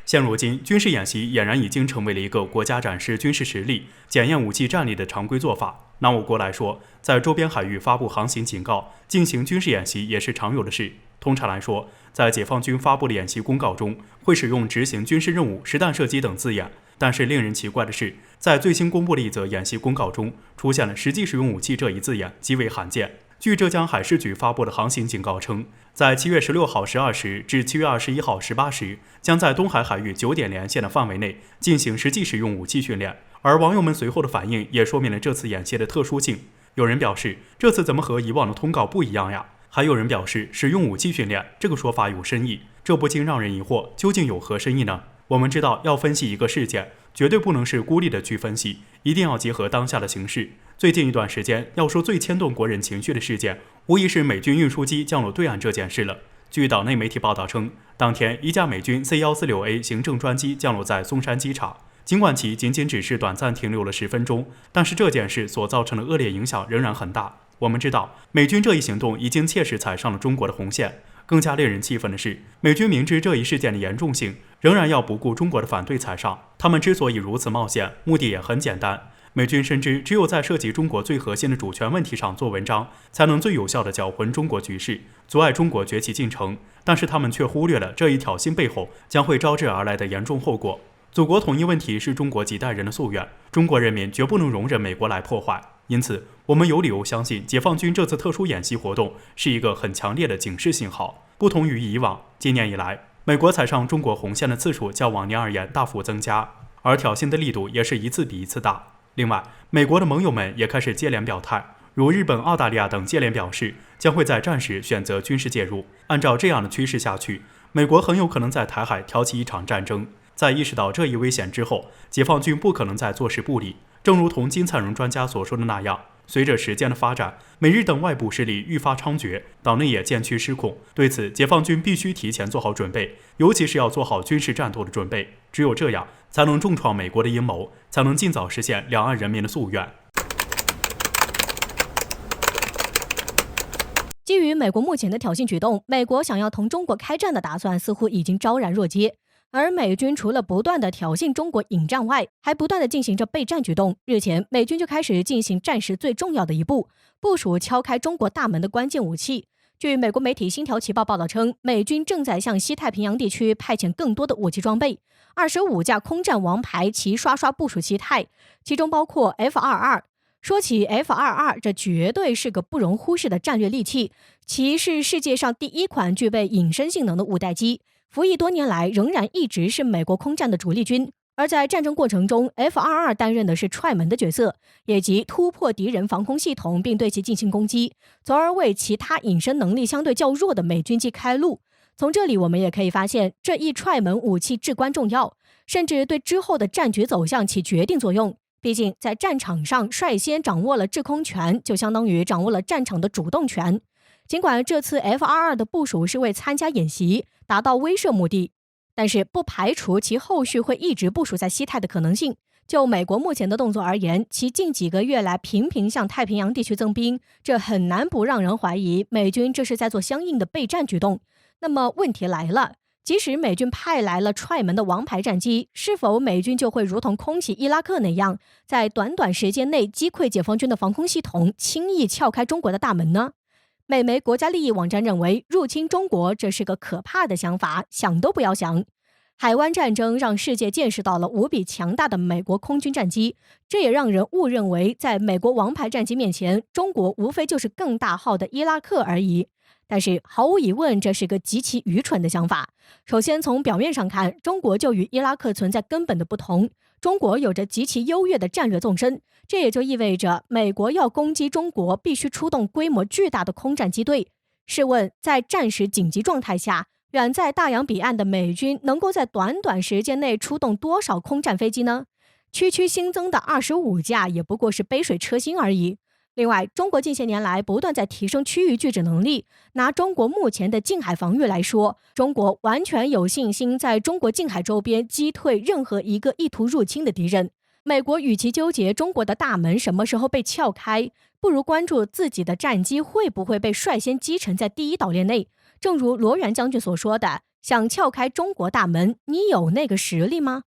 现如今，军事演习俨然已经成为了一个国家展示军事实力、检验武器战力的常规做法。拿我国来说，在周边海域发布航行警告、进行军事演习也是常有的事。通常来说，在解放军发布的演习公告中，会使用执行军事任务、实弹射击等字眼。但是令人奇怪的是，在最新公布的一则演习公告中，出现了实际使用武器这一字眼，极为罕见。据浙江海事局发布的航行警告称，在7月16号12时至7月21号18时，将在东海海域9点连线的范围内进行实际使用武器训练。而网友们随后的反应也说明了这次演习的特殊性。有人表示，这次怎么和以往的通告不一样呀？还有人表示，使用武器训练这个说法有深意，这不禁让人疑惑，究竟有何深意呢？我们知道，要分析一个事件，绝对不能是孤立的去分析，一定要结合当下的形势。最近一段时间，要说最牵动国人情绪的事件，无疑是美军运输机降落对岸这件事了。据岛内媒体报道称，当天一架美军 C-146A 行政专机降落在松山机场，尽管其仅仅只是短暂停留了10分钟，但是这件事所造成的恶劣影响仍然很大。我们知道，美军这一行动已经切实踩上了中国的红线。更加令人气愤的是，美军明知这一事件的严重性，仍然要不顾中国的反对踩上。他们之所以如此冒险，目的也很简单。美军深知，只有在涉及中国最核心的主权问题上做文章，才能最有效地搅浑中国局势，阻碍中国崛起进程。但是他们却忽略了这一挑衅背后将会招致而来的严重后果。祖国统一问题是中国几代人的夙愿，中国人民绝不能容忍美国来破坏。因此，我们有理由相信，解放军这次特殊演习活动是一个很强烈的警示信号。不同于以往，今年以来，美国踩上中国红线的次数较往年而言大幅增加，而挑衅的力度也是一次比一次大。另外，美国的盟友们也开始接连表态，如日本、澳大利亚等接连表示将会在战时选择军事介入。按照这样的趋势下去，美国很有可能在台海挑起一场战争。在意识到这一危险之后，解放军不可能再坐视不理。正如同金灿荣专家所说的那样，随着时间的发展，美日等外部势力愈发猖獗，岛内也渐趋失控。对此，解放军必须提前做好准备，尤其是要做好军事战斗的准备。只有这样，才能重创美国的阴谋，才能尽早实现两岸人民的夙愿。基于美国目前的挑衅举动，美国想要同中国开战的打算似乎已经昭然若揭。而美军除了不断的挑衅中国引战外，还不断的进行着备战举动。日前，美军就开始进行战时最重要的一步，部署敲开中国大门的关键武器。据美国媒体《星条旗报》报道称，美军正在向西太平洋地区派遣更多的武器装备，25架空战王牌齐刷刷部署西太，其中包括 F-22。说起 F-22， 这绝对是个不容忽视的战略利器，其是世界上第一款具备隐身性能的五代机。服役多年来，仍然一直是美国空战的主力军。而在战争过程中 ，F-22 担任的是踹门的角色，也即突破敌人防空系统并对其进行攻击，从而为其他隐身能力相对较弱的美军机开路。从这里我们也可以发现，这一踹门武器至关重要，甚至对之后的战局走向起决定作用。毕竟，在战场上率先掌握了制空权，就相当于掌握了战场的主动权。尽管这次 F-22 的部署是为参加演习，达到威慑目的，但是不排除其后续会一直部署在西太的可能性。就美国目前的动作而言，其近几个月来频频向太平洋地区增兵，这很难不让人怀疑美军这是在做相应的备战举动。那么问题来了，即使美军派来了踹门的王牌战机，是否美军就会如同空袭伊拉克那样，在短短时间内击溃解放军的防空系统，轻易撬开中国的大门呢？美媒国家利益网站认为，入侵中国这是个可怕的想法，想都不要想。海湾战争让世界见识到了无比强大的美国空军战机，这也让人误认为，在美国王牌战机面前，中国无非就是更大号的伊拉克而已。但是毫无疑问，这是个极其愚蠢的想法。首先从表面上看，中国就与伊拉克存在根本的不同，中国有着极其优越的战略纵深，这也就意味着美国要攻击中国必须出动规模巨大的空战机队。试问，在战时紧急状态下，远在大洋彼岸的美军能够在短短时间内出动多少空战飞机呢？区区新增的25架也不过是杯水车薪而已。另外，中国近些年来不断在提升区域拒止能力。拿中国目前的近海防御来说，中国完全有信心在中国近海周边击退任何一个意图入侵的敌人。美国与其纠结中国的大门什么时候被撬开，不如关注自己的战机会不会被率先击沉在第一岛链内。正如罗源将军所说的，想撬开中国大门，你有那个实力吗？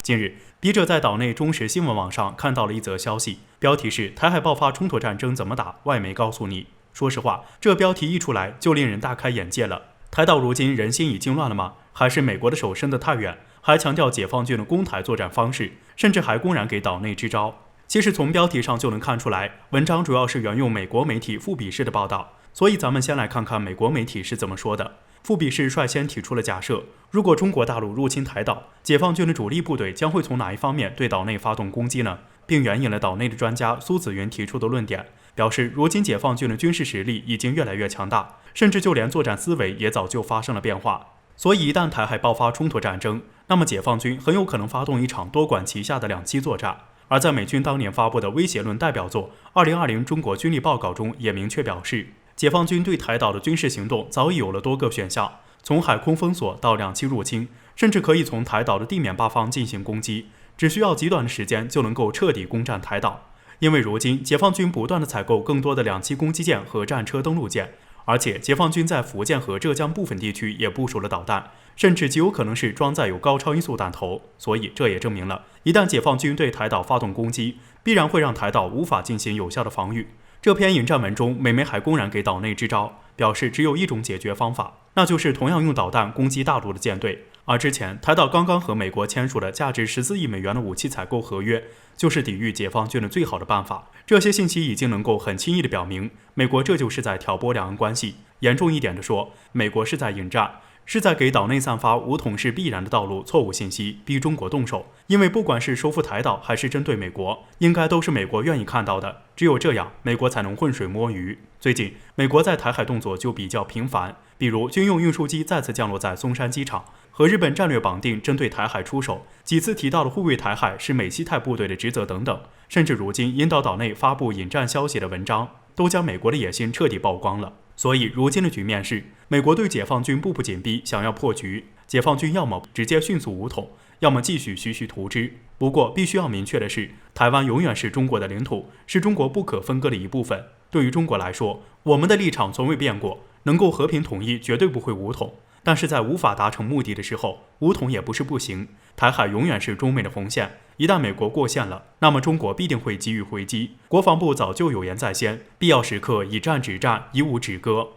近日，笔者在岛内中时新闻网上看到了一则消息，标题是台海爆发冲突战争怎么打，外媒告诉你。说实话，这标题一出来就令人大开眼界了。台岛如今人心已经乱了吗？还是美国的手伸得太远？还强调解放军的攻台作战方式，甚至还公然给岛内支招。其实从标题上就能看出来，文章主要是援用美国媒体富比士的报道。所以咱们先来看看美国媒体是怎么说的。富比士率先提出了假设，如果中国大陆入侵台岛，解放军的主力部队将会从哪一方面对岛内发动攻击呢？并援引了岛内的专家苏子云提出的论点，表示如今解放军的军事实力已经越来越强大，甚至就连作战思维也早就发生了变化。所以一旦台海爆发冲突战争，那么解放军很有可能发动一场多管齐下的两栖作战。而在美军当年发布的威胁论代表作《2020中国军力报告》中也明确表示，解放军对台岛的军事行动早已有了多个选项，从海空封锁到两栖入侵，甚至可以从台岛的地面八方进行攻击，只需要极短的时间就能够彻底攻占台岛。因为如今解放军不断地采购更多的两栖攻击舰和战车登陆舰，而且解放军在福建和浙江部分地区也部署了导弹，甚至极有可能是装载有高超音速弹头。所以这也证明了，一旦解放军对台岛发动攻击，必然会让台岛无法进行有效的防御。这篇引战文中，美媒还公然给岛内支招，表示只有一种解决方法，那就是同样用导弹攻击大陆的舰队。而之前台岛刚刚和美国签署了价值14亿美元的武器采购合约，就是抵御解放军的最好的办法。这些信息已经能够很轻易地表明，美国这就是在挑拨两岸关系。严重一点的说，美国是在引战，是在给岛内散发武统是必然的道路错误信息，逼中国动手。因为不管是收复台岛还是针对美国，应该都是美国愿意看到的，只有这样美国才能浑水摸鱼。最近美国在台海动作就比较频繁，比如军用运输机再次降落在松山机场，和日本战略绑定针对台海出手，几次提到了护卫台海是美西泰部队的职责等等，甚至如今引导岛内发布引战消息的文章，都将美国的野心彻底曝光了。所以如今的局面是，美国对解放军步步紧逼，想要破局，解放军要么直接迅速武统，要么继续徐徐图之。不过必须要明确的是，台湾永远是中国的领土，是中国不可分割的一部分。对于中国来说，我们的立场从未变过，能够和平统一，绝对不会武统。但是在无法达成目的的时候，武统也不是不行。台海永远是中美的红线，一旦美国过线了，那么中国必定会给予回击。国防部早就有言在先，必要时刻以战止战，以武止戈。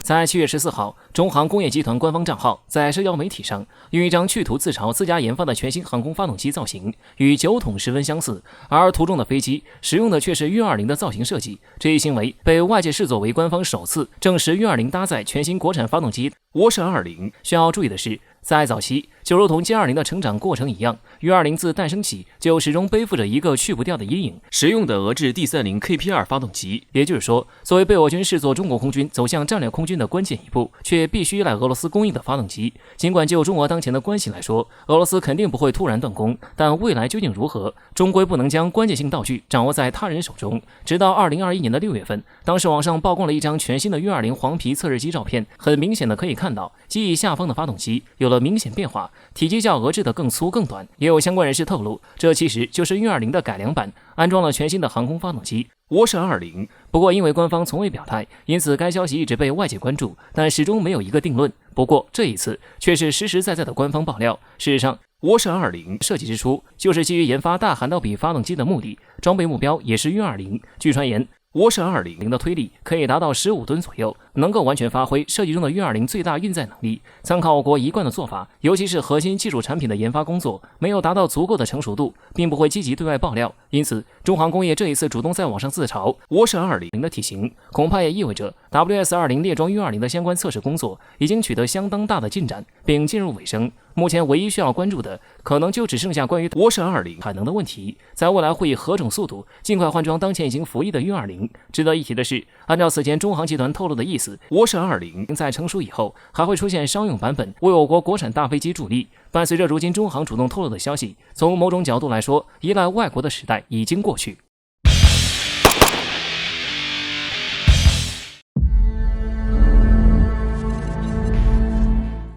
在7月14号，中航工业集团官方账号在社交媒体上用一张去图自嘲自家研发的全新航空发动机造型与9筒十分相似，而图中的飞机使用的却是运20的造型设计。这一行为被外界视作为官方首次证实运20搭载全新国产发动机涡扇20。需要注意的是，在早期就如同歼20的成长过程一样，运20自诞生起就始终背负着一个去不掉的阴影，使用的俄制 D30KP2 发动机。也就是说，作为被我军视作中国空军走向战略空军的关键一步，却必须依赖俄罗斯供应的发动机。尽管就中俄当前的关系来说，俄罗斯肯定不会突然断供，但未来究竟如何，终归不能将关键性道具掌握在他人手中。直到2021年的6月份，当时网上曝光了一张全新的运20黄皮测试机照片，很明显的可以看到机翼下方的发动机有了明显变化，体积较俄制的更粗更短。也有相关人士透露，这其实就是运20的改良版，安装了全新的航空发动机涡扇20。不过因为官方从未表态，因此该消息一直被外界关注，但始终没有一个定论。不过这一次却是实实在在的官方爆料。事实上，涡扇20设计之初就是基于研发大涵道比发动机的目的，装备目标也是运20。据传言，涡扇20的推力可以达到15吨左右，能够完全发挥设计中的运20最大运载能力。参考我国一贯的做法，尤其是核心技术产品的研发工作没有达到足够的成熟度，并不会积极对外爆料。因此，中航工业这一次主动在网上自嘲涡扇20的体型，恐怕也意味着 WS-20 列装运20的相关测试工作已经取得相当大的进展，并进入尾声。目前唯一需要关注的，可能就只剩下关于涡扇20产能的问题，在未来会以何种速度尽快换装当前已经服役的运20。值得一提的是，按照此前中航集团透露的意思，涡扇20在成熟以后还会出现商用版本，为我国国产大飞机助力。伴随着如今中航主动透露的消息，从某种角度来说，依赖外国的时代已经过去。